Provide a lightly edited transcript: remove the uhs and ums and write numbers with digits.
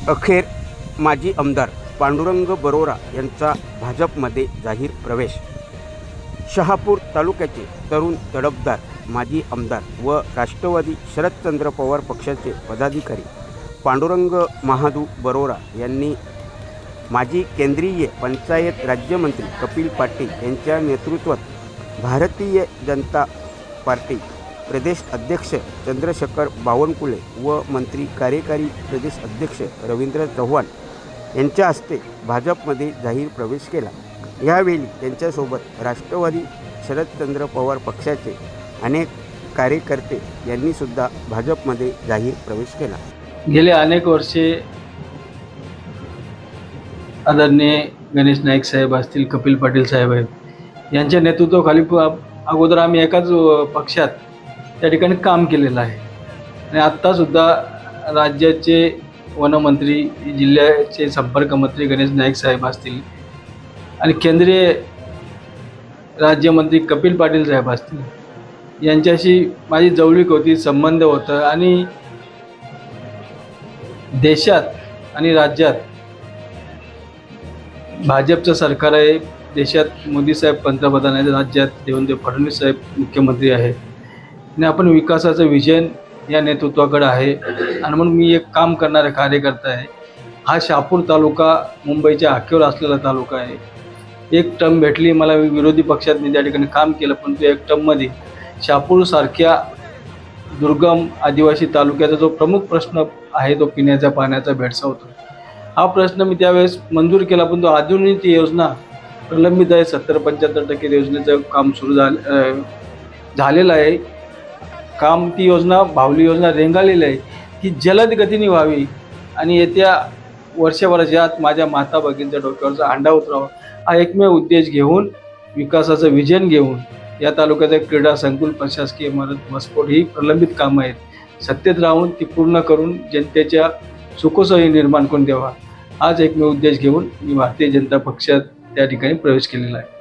अखेर माजी आमदार पांडुरंग बरोरा यांचा भाजपमध्ये जाहीर प्रवेश. शहापूर तालुक्याचे तरुण तडफदार माजी आमदार व राष्ट्रवादी शरदचंद्र पवार पक्षाचे पदाधिकारी पांडुरंग महादू बरोरा यांनी माजी केंद्रीय पंचायत राज्यमंत्री कपिल पाटील यांच्या नेतृत्वात भारतीय जनता पार्टी प्रदेश अध्यक्ष चंद्रशेखर बावनकुळे व मंत्री कार्यकारी प्रदेश अध्यक्ष रवींद्र चव्हाण यांच्या हस्ते भाजपमध्ये जाहीर प्रवेश केला. यावेळी त्यांच्यासोबत राष्ट्रवादी शरदचंद्र पवार पक्षाचे अनेक कार्यकर्ते यांनी सुद्धा भाजपमध्ये जाहीर प्रवेश केला. गेले अनेक वर्षे आदरणीय गणेश नाईक साहेब असतील, कपिल पाटील साहेब आहेत, यांच्या नेतृत्वाखाली अगोदर आम्ही एकाच पक्षात त्या ठिकाणी काम केलेलं आहे आणि आत्तासुद्धा राज्याचे वनमंत्री, जिल्ह्याचे संपर्क मंत्री गणेश नाईक साहेब असतील आणि केंद्रीय राज्यमंत्री कपिल पाटील साहेब असतील, यांच्याशी माझी जवळीक होती, संबंध होतं आणि देशात आणि राज्यात भाजपचं सरकार आहे. देशात मोदी साहेब पंतप्रधान आहेत, राज्यात देवेंद्र फडणवीस साहेब मुख्यमंत्री आहेत आणि आपण विकासाचं विजन या नेतृत्वाकडे आहे आणि म्हणून मी एक काम करणारा कार्यकर्ता आहे. हा शहापूर तालुका मुंबईच्या हाकेवर असलेला तालुका आहे. एक टर्म भेटली मला, विरोधी पक्षात मी त्या ठिकाणी काम केलं, पण तो एक टर्ममध्ये शहापूरसारख्या दुर्गम आदिवासी तालुक्याचा जो प्रमुख प्रश्न आहे तो पिण्याच्या पाण्याचा भेडसावतो. हा प्रश्न मी त्यावेळेस मंजूर केला, पण तो अजूनही ती योजना प्रलंबित आहे. 70-75% योजनेचं काम सुरू झालेलं आहे. काम ती योजना, भावली योजना रेंगाळलेली आहे. ती जलद गतीने व्हावी आणि येत्या वर्षभराच्या आत माझ्या माता भगिनींच्या डोक्यावरचा हांडा उतरावा हा एकमेव उद्देश घेऊन, विकासाचं विजन घेऊन या तालुक्याचं क्रीडा संकुल, प्रशासकीय इमारत, मस्फोट ही प्रलंबित कामं आहेत. सत्तेत राहून ती पूर्ण करून जनतेच्या सुखसोयी निर्माण करून द्यावा हाच एकमेव उद्देश घेऊन मी भारतीय जनता पक्षात त्या ठिकाणी प्रवेश केलेला आहे.